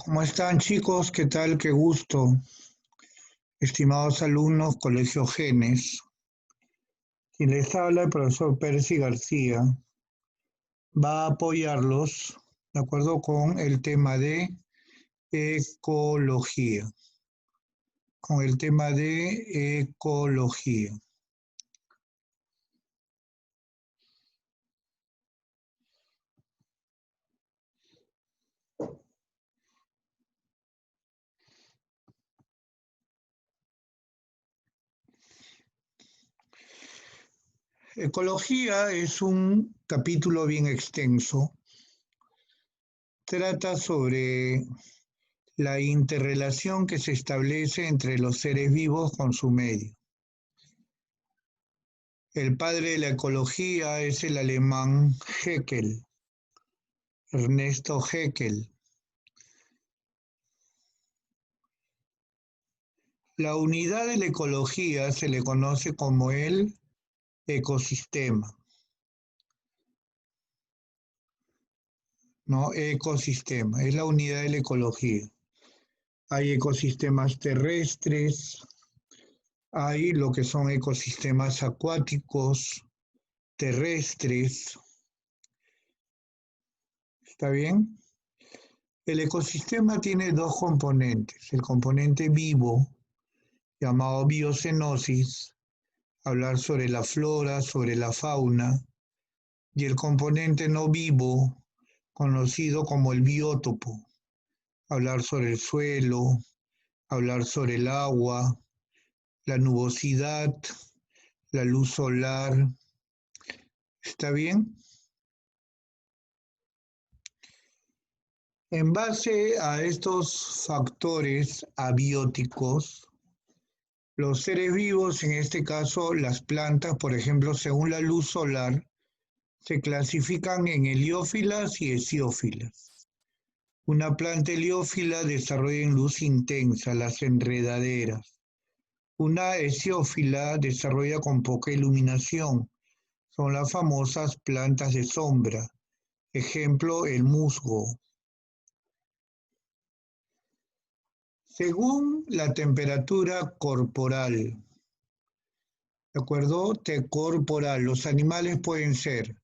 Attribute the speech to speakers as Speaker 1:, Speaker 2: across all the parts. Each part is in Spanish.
Speaker 1: ¿Cómo están, chicos? ¿Qué tal? Qué gusto. Estimados alumnos, Colegio Genes. Quien les habla, el profesor Percy García, va a apoyarlos, de acuerdo con el tema de ecología. Con el tema de ecología. Ecología es un capítulo bien extenso. Trata sobre la interrelación que se establece entre los seres vivos con su medio. El padre de la ecología es el alemán Haeckel, Ernesto Haeckel. La unidad de la ecología se le conoce como el ecosistema, ¿no? Ecosistema, es la unidad de la ecología. Hay ecosistemas terrestres, hay lo que son ecosistemas acuáticos, terrestres. ¿Está bien? El ecosistema tiene dos componentes. El componente vivo, llamado biocenosis, hablar sobre la flora, sobre la fauna, y el componente no vivo, conocido como el biótopo, hablar sobre el suelo, hablar sobre el agua, la nubosidad, la luz solar. ¿Está bien? En base a estos factores abióticos, los seres vivos, en este caso las plantas, por ejemplo, según la luz solar, se clasifican en heliófilas y hesiófilas. Una planta heliófila desarrolla en luz intensa las enredaderas. Una hesiófila desarrolla con poca iluminación. Son las famosas plantas de sombra. Ejemplo, el musgo. Según la temperatura corporal, ¿de acuerdo? Corporal, los animales pueden ser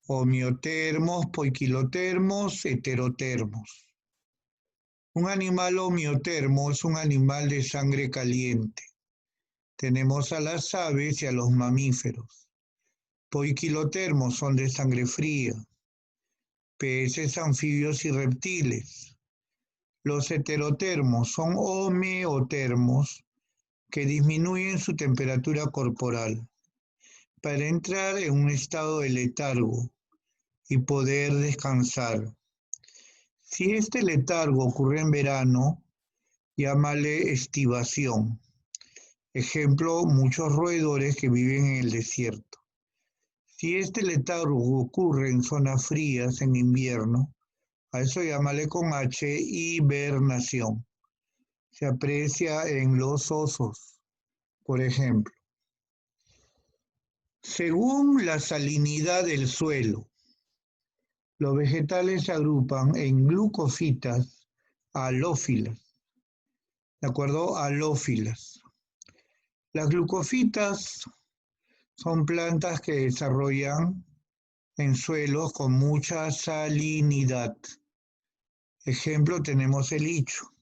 Speaker 1: homeotermos, poiquilotermos, heterotermos. Un animal homeotermo es un animal de sangre caliente. Tenemos a las aves y a los mamíferos. Poiquilotermos son de sangre fría. Peces, anfibios y reptiles. Los heterotermos son homeotermos que disminuyen su temperatura corporal para entrar en un estado de letargo y poder descansar. Si este letargo ocurre en verano, llámale estivación. Ejemplo, muchos roedores que viven en el desierto. Si este letargo ocurre en zonas frías en invierno, a eso llámale con H hibernación. Se aprecia en los osos, por ejemplo. Según la salinidad del suelo, los vegetales se agrupan en glucofitas halófilas. ¿De acuerdo? Halófilas. Las glucofitas son plantas que desarrollan en suelos con mucha salinidad. Ejemplo, tenemos el licho.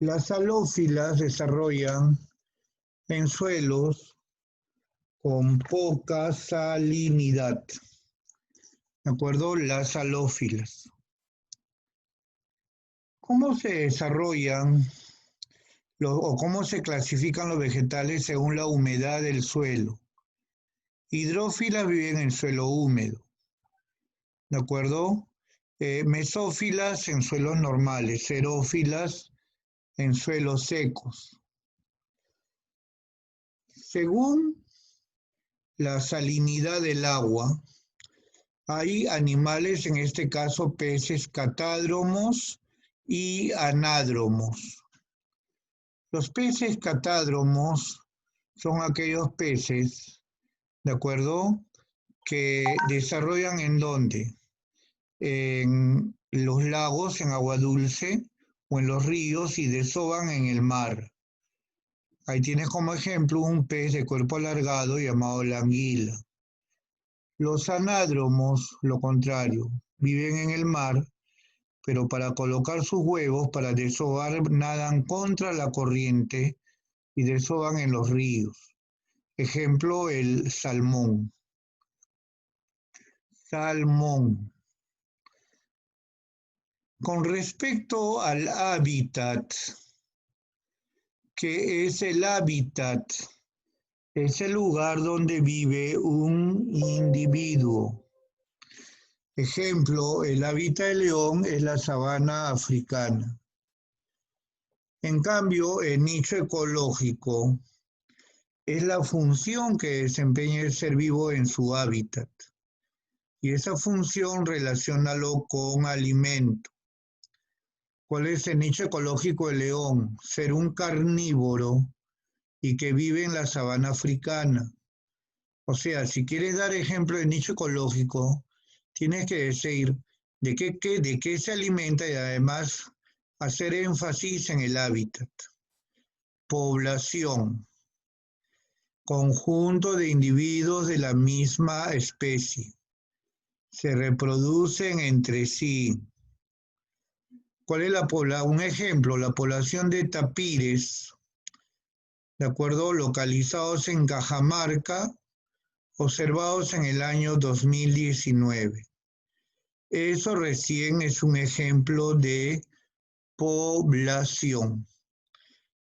Speaker 1: Las halófilas desarrollan en suelos con poca salinidad. ¿De acuerdo? Las halófilas. ¿Cómo se desarrollan o cómo se clasifican los vegetales según la humedad del suelo? Hidrófilas viven en suelo húmedo, ¿de acuerdo? Mesófilas en suelos normales, xerófilas en suelos secos. Según la salinidad del agua, hay animales, en este caso peces catádromos y anádromos. Los peces catádromos son aquellos peces, ¿de acuerdo?, que desarrollan ¿en dónde? En los lagos en agua dulce o en los ríos y desovan en el mar. Ahí tienes como ejemplo un pez de cuerpo alargado llamado la anguila. Los anádromos, lo contrario, viven en el mar, pero para colocar sus huevos, para desovar, nadan contra la corriente y desovan en los ríos. Ejemplo, el salmón. Salmón. Con respecto al hábitat, ¿qué es el hábitat? Es el lugar donde vive un individuo. Ejemplo, el hábitat del león es la sabana africana. En cambio, el nicho ecológico es la función que desempeña el ser vivo en su hábitat. Y esa función relaciónalo con alimento. ¿Cuál es el nicho ecológico del león? Ser un carnívoro y que vive en la sabana africana. O sea, si quieres dar ejemplo de nicho ecológico, tienes que decir de qué se alimenta y además hacer énfasis en el hábitat. Población. Conjunto de individuos de la misma especie. Se reproducen entre sí. ¿Cuál es la población? Un ejemplo, la población de tapires, de acuerdo, localizados en Cajamarca, observados en el año 2019. Eso recién es un ejemplo de población,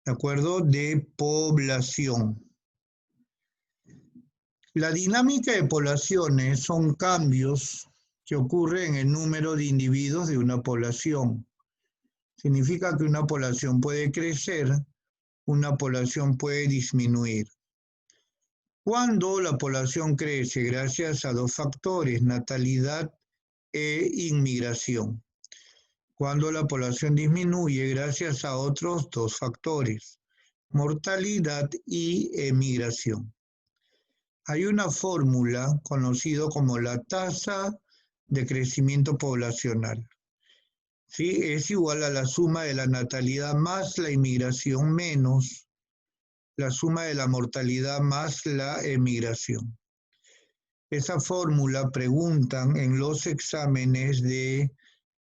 Speaker 1: ¿de acuerdo? De población. La dinámica de poblaciones son cambios que ocurren en el número de individuos de una población. Significa que una población puede crecer, una población puede disminuir. Cuando la población crece gracias a dos factores, natalidad e inmigración. Cuando la población disminuye gracias a otros dos factores, mortalidad y emigración. Hay una fórmula conocida como la tasa de crecimiento poblacional. ¿Sí? Es igual a la suma de la natalidad más la inmigración menos la suma de la mortalidad más la emigración. Esa fórmula preguntan en los exámenes de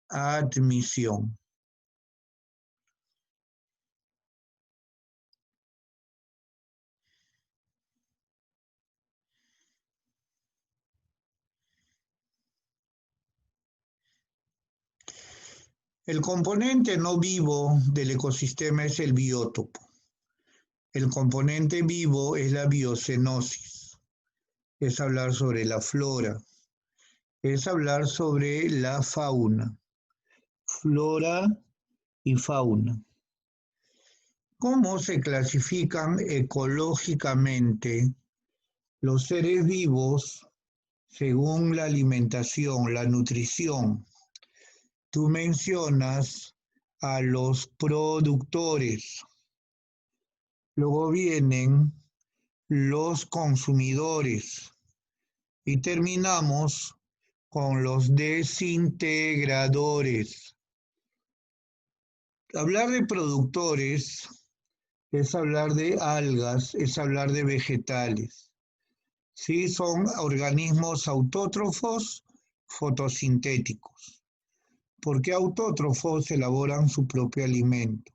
Speaker 1: admisión. El componente no vivo del ecosistema es el biótopo. El componente vivo es la biocenosis. Es hablar sobre la flora. Es hablar sobre la fauna. Flora y fauna. ¿Cómo se clasifican ecológicamente los seres vivos según la alimentación, la nutrición? Tú mencionas a los productores, luego vienen los consumidores y terminamos con los desintegradores. Hablar de productores es hablar de algas, es hablar de vegetales. Sí, son organismos autótrofos fotosintéticos. ¿Por qué autótrofos? Elaboran su propio alimento.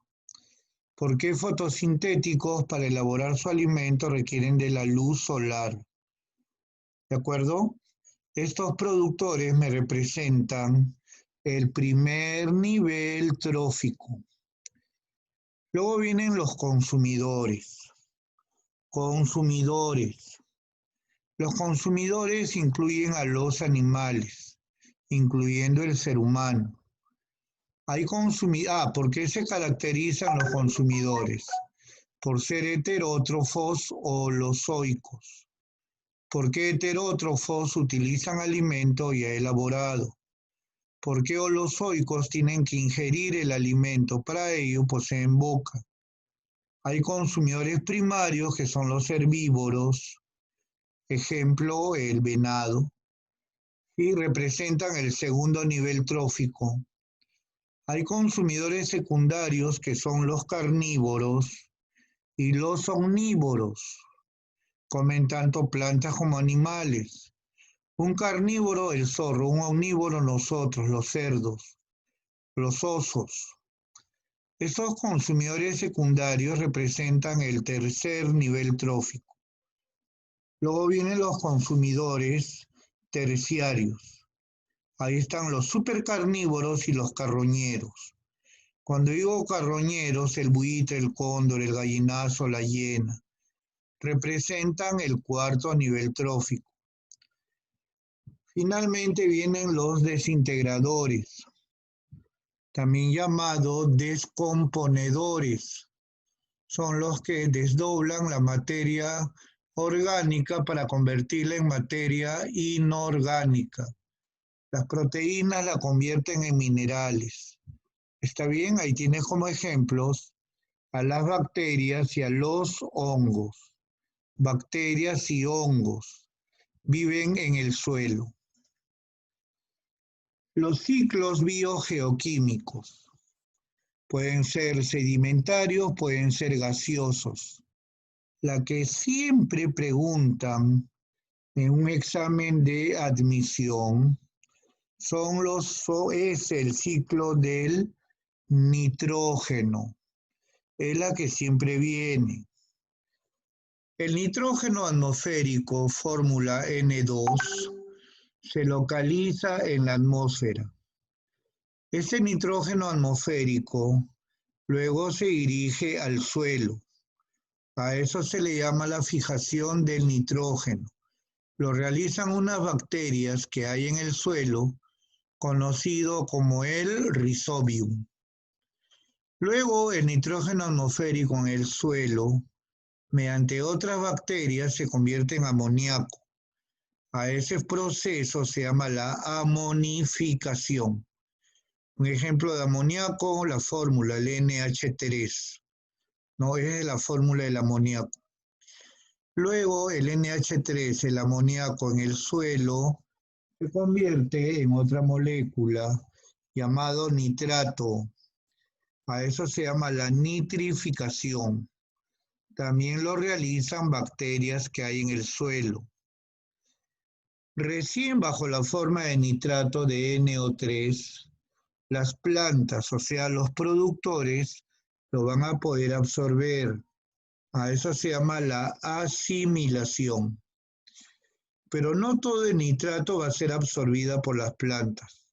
Speaker 1: ¿Por qué fotosintéticos? Para elaborar su alimento requieren de la luz solar. ¿De acuerdo? Estos productores me representan el primer nivel trófico. Luego vienen los consumidores. Consumidores. Los consumidores incluyen a los animales, incluyendo el ser humano. ¿Por qué se caracterizan los consumidores? Por ser heterótrofos o holozoicos. ¿Por qué heterótrofos utilizan alimento ya elaborado? ¿Por qué holozoicos tienen que ingerir el alimento? Para ello poseen boca. Hay consumidores primarios que son los herbívoros, ejemplo el venado, y representan el segundo nivel trófico. Hay consumidores secundarios que son los carnívoros y los omnívoros. Comen tanto plantas como animales. Un carnívoro, el zorro; un omnívoro, nosotros, los cerdos, los osos. Estos consumidores secundarios representan el tercer nivel trófico. Luego vienen los consumidores terciarios. Ahí están los supercarnívoros y los carroñeros. Cuando digo carroñeros, el buitre, el cóndor, el gallinazo, la hiena, representan el cuarto nivel trófico. Finalmente vienen los desintegradores, también llamados descomponedores. Son los que desdoblan la materia orgánica para convertirla en materia inorgánica. Las proteínas la convierten en minerales. ¿Está bien? Ahí tienes como ejemplos a las bacterias y a los hongos. Bacterias y hongos viven en el suelo. Los ciclos biogeoquímicos pueden ser sedimentarios, pueden ser gaseosos. La que siempre preguntan en un examen de admisión es el ciclo del nitrógeno. Es la que siempre viene. El nitrógeno atmosférico, fórmula N2, se localiza en la atmósfera. Ese nitrógeno atmosférico luego se dirige al suelo. A eso se le llama la fijación del nitrógeno. Lo realizan unas bacterias que hay en el suelo, conocido como el Rhizobium. Luego, el nitrógeno atmosférico en el suelo, mediante otras bacterias, se convierte en amoníaco. A ese proceso se llama la amonificación. Un ejemplo de amoníaco, la fórmula, el NH3. No, es la fórmula del amoníaco. Luego, el NH3, el amoníaco en el suelo, se convierte en otra molécula llamado nitrato. A eso se llama la nitrificación. También lo realizan bacterias que hay en el suelo. Recién bajo la forma de nitrato de NO3, las plantas, o sea, los productores, lo van a poder absorber. A eso se llama la asimilación. Pero no todo el nitrato va a ser absorbida por las plantas.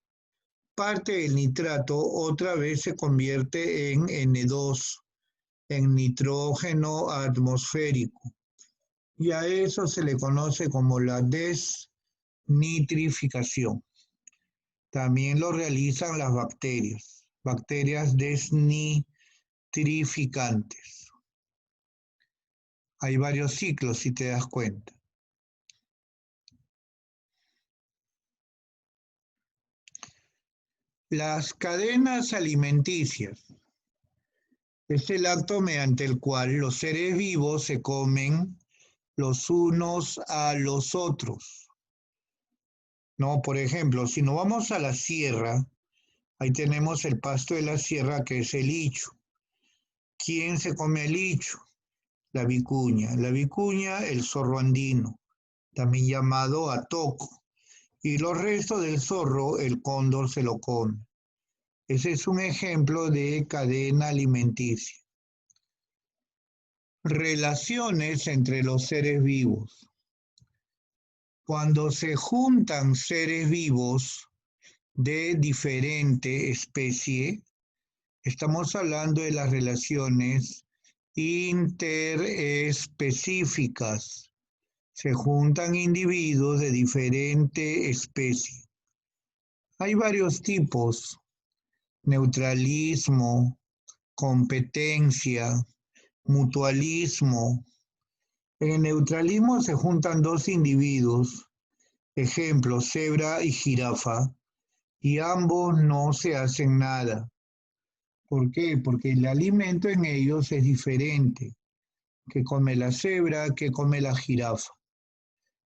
Speaker 1: Parte del nitrato otra vez se convierte en N2, en nitrógeno atmosférico. Y a eso se le conoce como la desnitrificación. También lo realizan las bacterias desnitrificantes. Hay varios ciclos, si te das cuenta. Las cadenas alimenticias es el acto mediante el cual los seres vivos se comen los unos a los otros. No, por ejemplo, si nos vamos a la sierra, ahí tenemos el pasto de la sierra que es el licho. ¿Quién se come el licho? La vicuña. La vicuña, el zorro andino, también llamado atoco. Y los restos del zorro, el cóndor se lo come. Ese es un ejemplo de cadena alimenticia. Relaciones entre los seres vivos. Cuando se juntan seres vivos de diferente especie, estamos hablando de las relaciones interespecíficas. Se juntan individuos de diferente especie. Hay varios tipos: neutralismo, competencia, mutualismo. En el neutralismo se juntan dos individuos, ejemplo, cebra y jirafa, y ambos no se hacen nada. ¿Por qué? Porque el alimento en ellos es diferente. ¿Qué come la cebra? ¿Qué come la jirafa?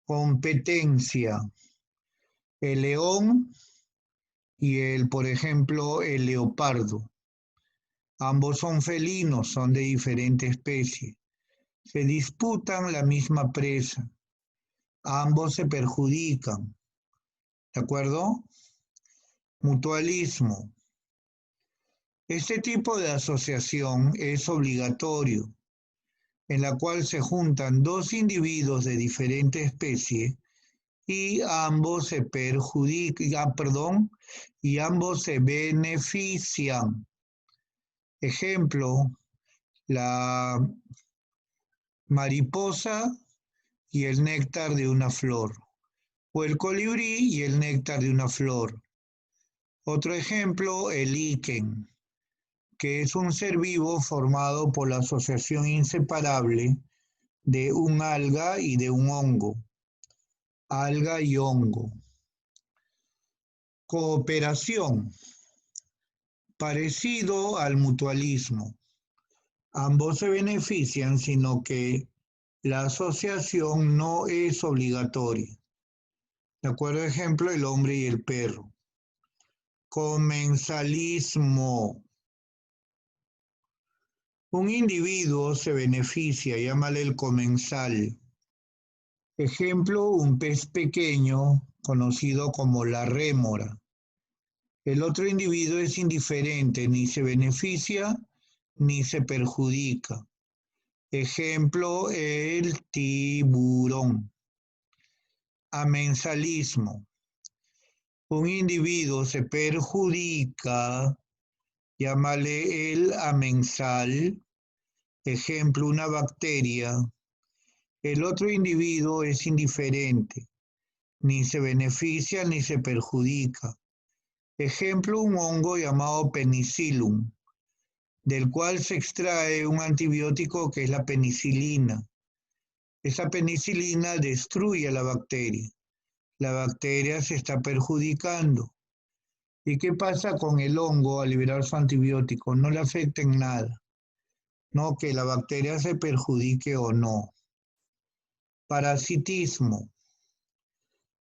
Speaker 1: Competencia. El león por ejemplo, el leopardo. Ambos son felinos, son de diferente especie. Se disputan la misma presa. Ambos se perjudican. ¿De acuerdo? Mutualismo. Este tipo de asociación es obligatorio, en la cual se juntan dos individuos de diferente especie y ambos se perjudican, y ambos se benefician. Ejemplo, la mariposa y el néctar de una flor, o el colibrí y el néctar de una flor. Otro ejemplo, el líquen, que es un ser vivo formado por la asociación inseparable de un alga y de un hongo. Alga y hongo. Cooperación, parecido al mutualismo. Ambos se benefician, sino que la asociación no es obligatoria. De acuerdo, ejemplo, el hombre y el perro. Comensalismo. Un individuo se beneficia, llámale el comensal. Ejemplo, un pez pequeño conocido como la rémora. El otro individuo es indiferente, ni se beneficia ni se perjudica. Ejemplo, el tiburón. Amensalismo. Un individuo se perjudica, llámale el amensal. Ejemplo, una bacteria. El otro individuo es indiferente, ni se beneficia ni se perjudica. Ejemplo, un hongo llamado penicillium, del cual se extrae un antibiótico que es la penicilina. Esa penicilina destruye a la bacteria. La bacteria se está perjudicando. ¿Y qué pasa con el hongo al liberar su antibiótico? No le afecta en nada. No que la bacteria se perjudique o no. Parasitismo,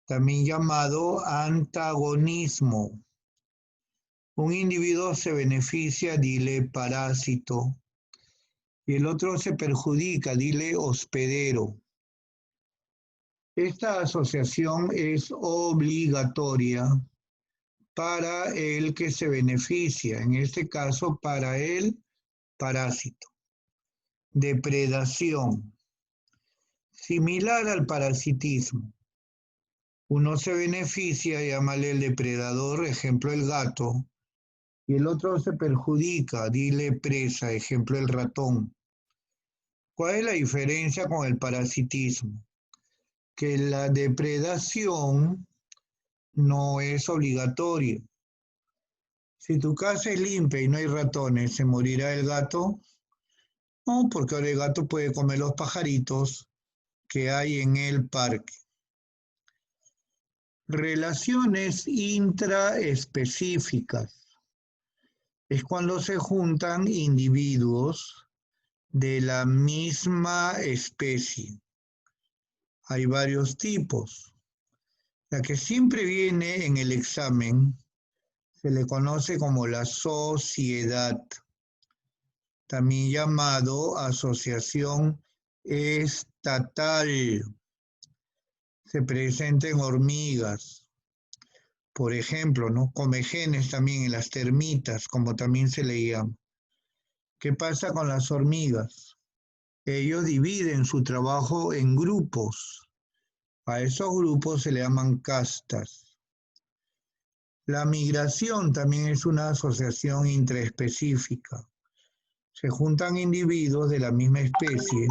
Speaker 1: también llamado antagonismo. Un individuo se beneficia, dile parásito, y el otro se perjudica, dile hospedero. Esta asociación es obligatoria para el que se beneficia, en este caso para el parásito. Depredación, similar al parasitismo. Uno se beneficia, llámale el depredador, ejemplo el gato, y el otro se perjudica, dile presa, ejemplo el ratón. ¿Cuál es la diferencia con el parasitismo? Que la depredación no es obligatoria. Si tu casa es limpia y no hay ratones, ¿se morirá el gato? No, porque ahora el gato puede comer los pajaritos que hay en el parque. Relaciones intraespecíficas. Es cuando se juntan individuos de la misma especie. Hay varios tipos. La que siempre viene en el examen se le conoce como la sociedad, también llamado asociación estatal. Se presenta en hormigas, por ejemplo, ¿no? Comegenes también en las termitas, como también se le llama. ¿Qué pasa con las hormigas? Ellos dividen su trabajo en grupos. A esos grupos se le llaman castas. La migración también es una asociación intraespecífica. Se juntan individuos de la misma especie,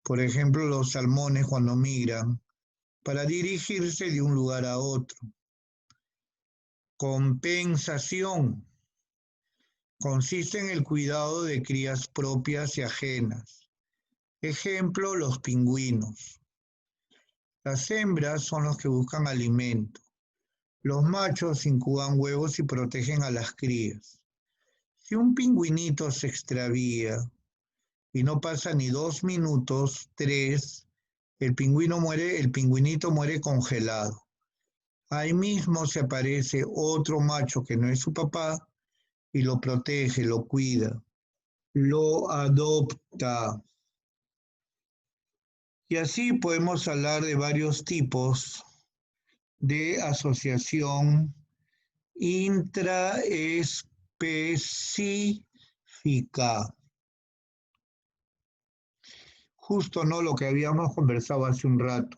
Speaker 1: por ejemplo los salmones cuando migran, para dirigirse de un lugar a otro. Compensación consiste en el cuidado de crías propias y ajenas. Ejemplo, los pingüinos. Las hembras son los que buscan alimento. Los machos incuban huevos y protegen a las crías. Si un pingüinito se extravía y no pasa ni 2 minutos, 3, el pingüinito muere congelado. Ahí mismo se aparece otro macho que no es su papá y lo protege, lo cuida, lo adopta. Y así podemos hablar de varios tipos de asociación intraespecífica. Justo no lo que habíamos conversado hace un rato.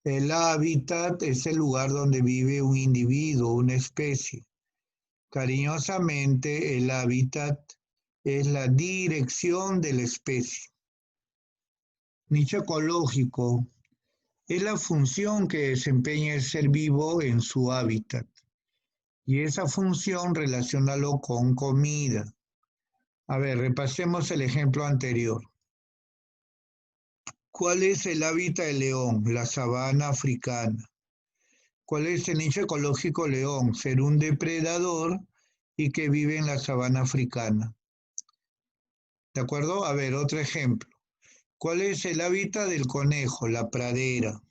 Speaker 1: El hábitat es el lugar donde vive un individuo, una especie. Cariñosamente, el hábitat es la dirección de la especie. Nicho ecológico es la función que desempeña el ser vivo en su hábitat. Y esa función relaciónalo con comida. A ver, repasemos el ejemplo anterior. ¿Cuál es el hábitat del león? La sabana africana. ¿Cuál es el nicho ecológico león? Ser un depredador y que vive en la sabana africana. ¿De acuerdo? A ver, otro ejemplo. ¿Cuál es el hábitat del conejo? La pradera.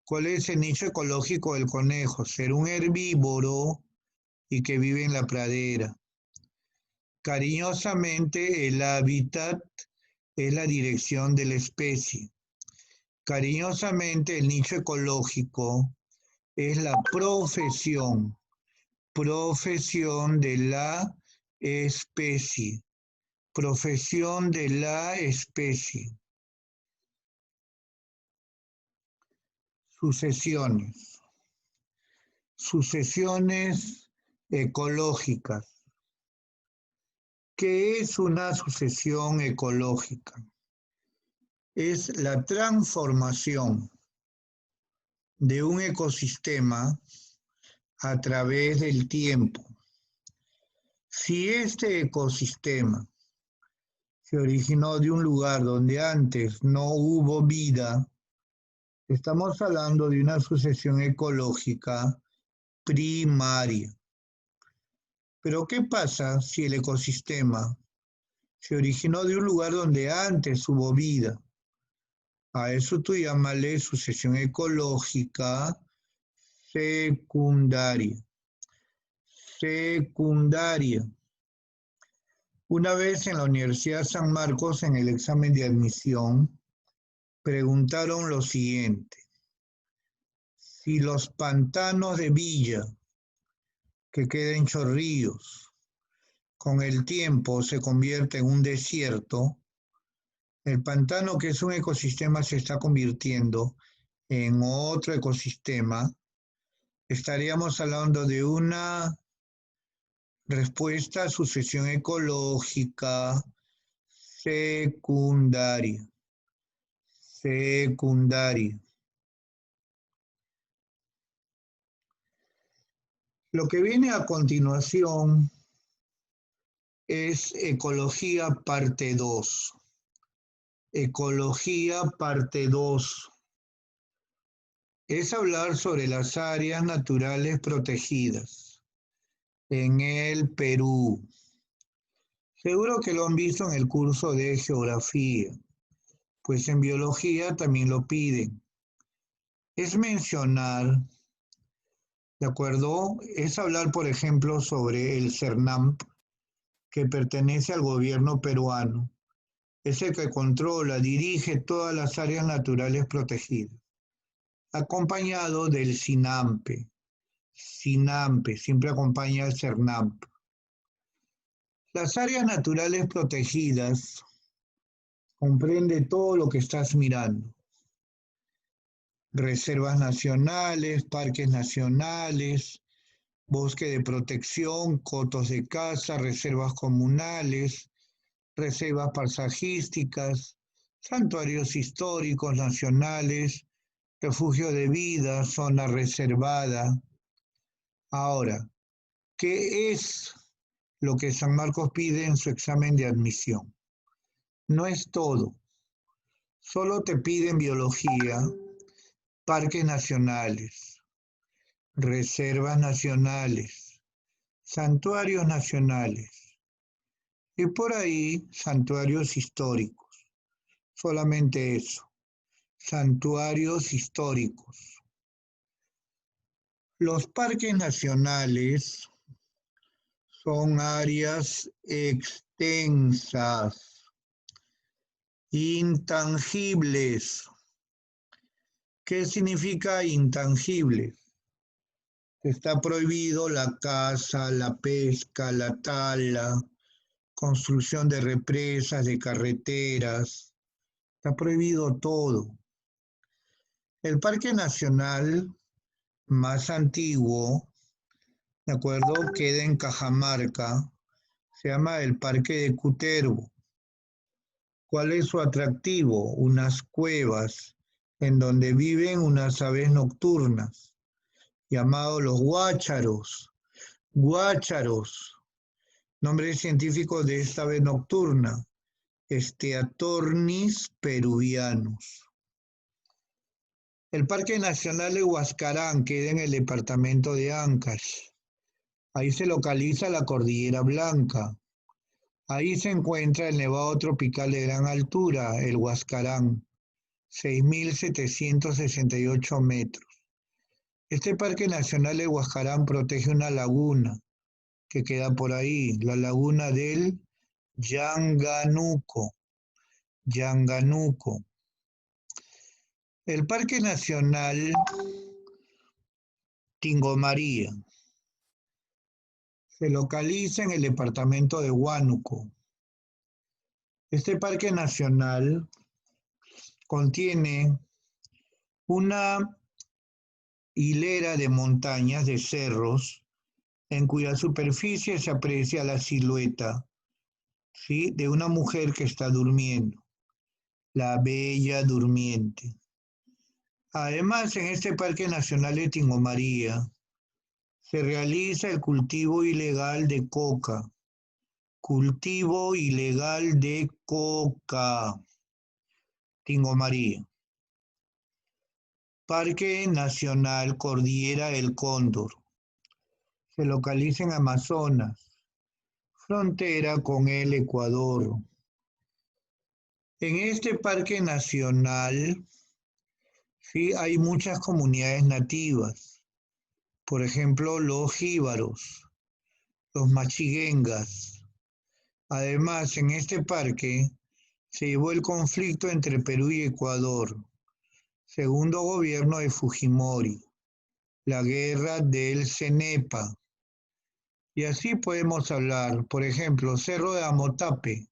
Speaker 1: ¿Cuál es el nicho ecológico del conejo? Ser un herbívoro y que vive en la pradera. Cariñosamente, el hábitat es la dirección de la especie. Cariñosamente, el nicho ecológico es la profesión de la especie. Profesión de la especie. Sucesiones. Sucesiones ecológicas. ¿Qué es una sucesión ecológica? Es la transformación de un ecosistema a través del tiempo. Si este ecosistema se originó de un lugar donde antes no hubo vida, estamos hablando de una sucesión ecológica primaria. Pero ¿qué pasa si el ecosistema se originó de un lugar donde antes hubo vida? A eso tú llámale sucesión ecológica secundaria. Secundaria. Una vez en la Universidad San Marcos, en el examen de admisión, preguntaron lo siguiente: si los pantanos de Villa, que quedan en Chorrillos, con el tiempo se convierte en un desierto, el pantano, que es un ecosistema, se está convirtiendo en otro ecosistema, estaríamos hablando de una respuesta a sucesión ecológica secundaria. Secundaria. Lo que viene a continuación es Ecología parte 2. Ecología parte 2. Es hablar sobre las áreas naturales protegidas en el Perú. Seguro que lo han visto en el curso de geografía, pues en biología también lo piden. Es mencionar, ¿de acuerdo? Es hablar, por ejemplo, sobre el CERNAMP, que pertenece al gobierno peruano. Es el que controla, dirige todas las áreas naturales protegidas, acompañado del SINAMPE. SINAMPE, siempre acompaña al CERNAMP. Las áreas naturales protegidas comprende todo lo que estás mirando. Reservas nacionales, parques nacionales, bosque de protección, cotos de caza, reservas comunales, reservas paisajísticas, santuarios históricos nacionales, refugio de vida, zona reservada. Ahora, ¿qué es lo que San Marcos pide en su examen de admisión? No es todo. Solo te piden biología, parques nacionales, reservas nacionales, santuarios nacionales y por ahí santuarios históricos. Solamente eso, santuarios históricos. Los parques nacionales son áreas extensas, intangibles. ¿Qué significa intangibles? Está prohibido la caza, la pesca, la tala, construcción de represas, de carreteras. Está prohibido todo. El parque nacional más antiguo, ¿de acuerdo? Queda en Cajamarca. Se llama el Parque de Cutervo. ¿Cuál es su atractivo? Unas cuevas en donde viven unas aves nocturnas, llamados los guácharos. Guácharos, nombre científico de esta ave nocturna, Steatornis peruvianus. El Parque Nacional de Huascarán queda en el departamento de Ancash. Ahí se localiza la Cordillera Blanca. Ahí se encuentra el nevado tropical de gran altura, el Huascarán, 6.768 metros. Este Parque Nacional de Huascarán protege una laguna que queda por ahí, la laguna del Yanganuco. Yanganuco. El Parque Nacional Tingomaría se localiza en el departamento de Huánuco. Este parque nacional contiene una hilera de montañas, de cerros, en cuya superficie se aprecia la silueta, ¿sí?, de una mujer que está durmiendo, la Bella Durmiente. Además, en este Parque Nacional de Tingomaría se realiza el cultivo ilegal de coca. Cultivo ilegal de coca. Tingomaría. Parque Nacional Cordillera del Cóndor. Se localiza en Amazonas, frontera con el Ecuador. En este parque nacional, sí, hay muchas comunidades nativas. Por ejemplo, los jíbaros, los machiguengas. Además, en este parque se llevó el conflicto entre Perú y Ecuador, segundo gobierno de Fujimori, la guerra del Cenepa. Y así podemos hablar, por ejemplo, Cerro de Amotape,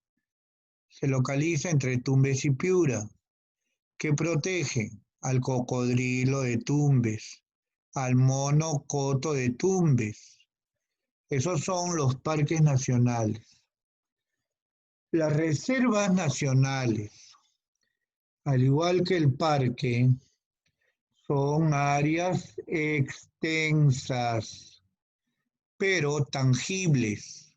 Speaker 1: se localiza entre Tumbes y Piura, que protege al cocodrilo de Tumbes, al mono coto de Tumbes. Esos son los parques nacionales. Las reservas nacionales, al igual que el parque, son áreas extensas, pero tangibles.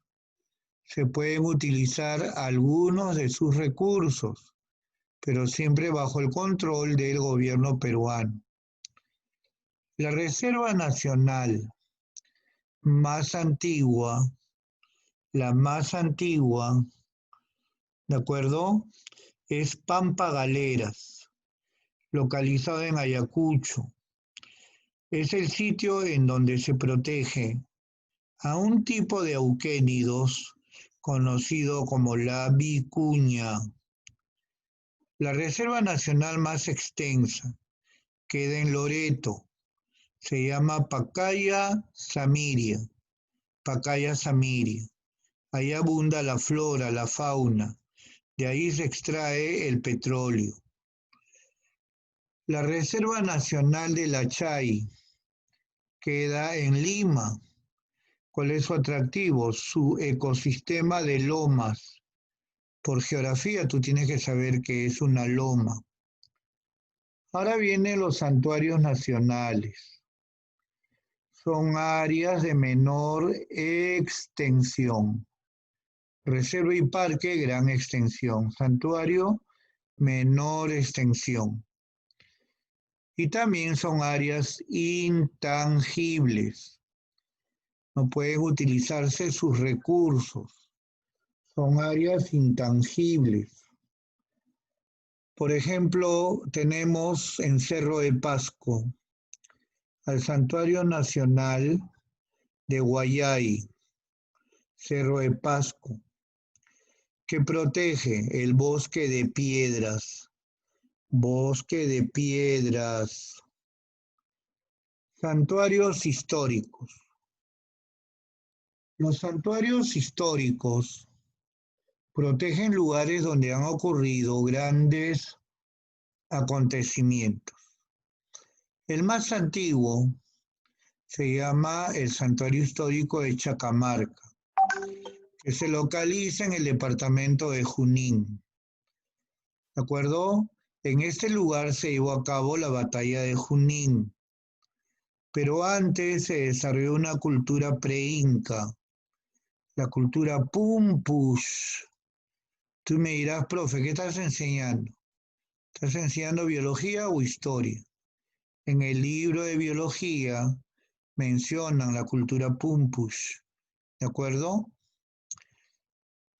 Speaker 1: Se pueden utilizar algunos de sus recursos, pero siempre bajo el control del gobierno peruano. La Reserva Nacional más antigua, la más antigua, ¿de acuerdo?, es Pampa Galeras, localizado en Ayacucho. Es el sitio en donde se protege a un tipo de auquénidos conocido como la vicuña. La reserva nacional más extensa queda en Loreto. Se llama Pacaya Samiria. Pacaya Samiria. Ahí abunda la flora, la fauna. De ahí se extrae el petróleo. La Reserva Nacional de La Chay queda en Lima. ¿Cuál es su atractivo? Su ecosistema de lomas. Por geografía tú tienes que saber qué es una loma. Ahora vienen los santuarios nacionales. Son áreas de menor extensión. Reserva y parque, gran extensión. Santuario, menor extensión. Y también son áreas intangibles. No pueden utilizarse sus recursos. Son áreas intangibles. Por ejemplo, tenemos en Cerro de Pasco al Santuario Nacional de Guayay, Cerro de Pasco, que protege el bosque de piedras. Bosque de piedras. Santuarios históricos. Los santuarios históricos protegen lugares donde han ocurrido grandes acontecimientos. El más antiguo se llama el Santuario Histórico de Chacamarca, que se localiza en el departamento de Junín. ¿De acuerdo? En este lugar se llevó a cabo la batalla de Junín, pero antes se desarrolló una cultura pre-inca, la cultura Pumpush. Tú me dirás, profe, ¿qué estás enseñando? ¿Estás enseñando biología o historia? En el libro de biología mencionan la cultura Pumpush, ¿de acuerdo?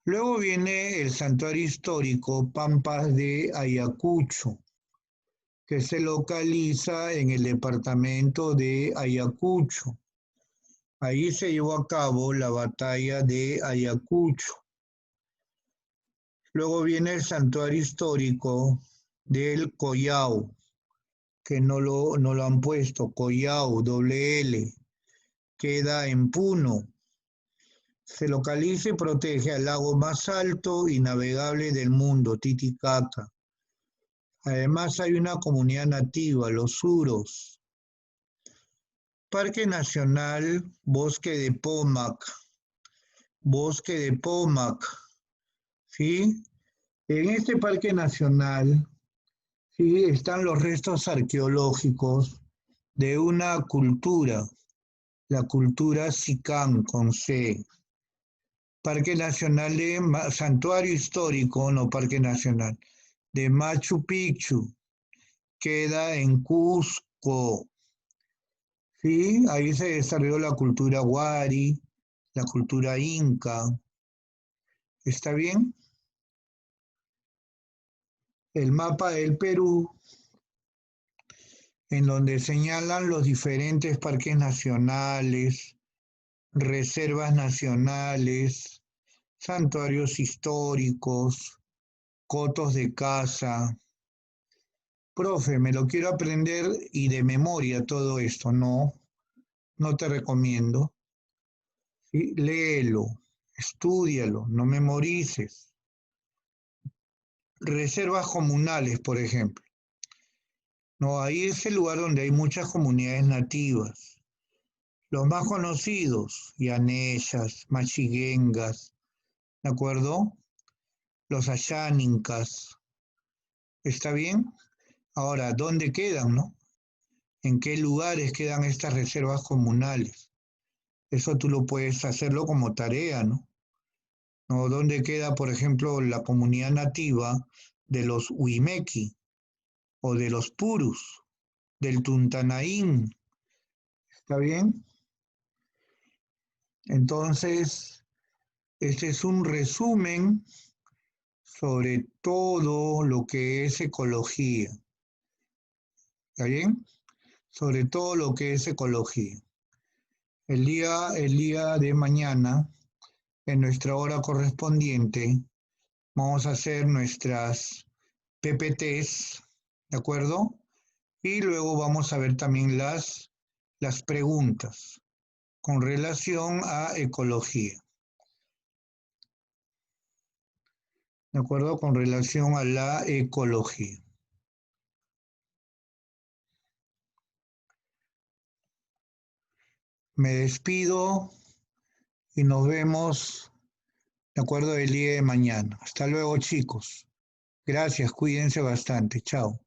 Speaker 1: Luego viene el santuario histórico Pampas de Ayacucho, que se localiza en el departamento de Ayacucho. Ahí se llevó a cabo la batalla de Ayacucho. Luego viene el santuario histórico del Collao, que no lo han puesto, Collao, doble L, queda en Puno. Se localiza y protege al lago más alto y navegable del mundo, Titicaca. Además hay una comunidad nativa, los Suros. Parque Nacional Bosque de Pomac. Bosque de Pomac, ¿sí? En este parque nacional, ¿sí?, están los restos arqueológicos de una cultura, la cultura Sicán con C. Parque Nacional de Santuario Histórico, no Parque Nacional, de Machu Picchu, queda en Cusco. ¿Sí? Ahí se desarrolló la cultura Wari, la cultura Inca. ¿Está bien? El mapa del Perú, en donde señalan los diferentes parques nacionales, reservas nacionales, santuarios históricos, cotos de caza. Profe, me lo quiero aprender y de memoria todo esto. No, no te recomiendo. ¿Sí? Léelo, estúdialo, no memorices. Reservas comunales, por ejemplo. No, ahí es el lugar donde hay muchas comunidades nativas. Los más conocidos, Yaneyas, Machiguengas, ¿de acuerdo? Los Ayánincas. ¿Está bien? Ahora, ¿dónde quedan, no? ¿En qué lugares quedan estas reservas comunales? Eso tú lo puedes hacerlo como tarea, ¿no? ¿No? ¿Dónde queda, por ejemplo, la comunidad nativa de los Huimequi o de los Purus, del Tuntanaín? ¿Está bien? Entonces, este es un resumen sobre todo lo que es ecología. ¿Está bien? Sobre todo lo que es ecología. El día de mañana, en nuestra hora correspondiente, vamos a hacer nuestras PPTs, ¿de acuerdo? Y luego vamos a ver también las preguntas con relación a ecología, ¿de acuerdo? Con relación a la ecología. Me despido y nos vemos, ¿de acuerdo? El día de mañana. Hasta luego, chicos. Gracias, cuídense bastante. Chao.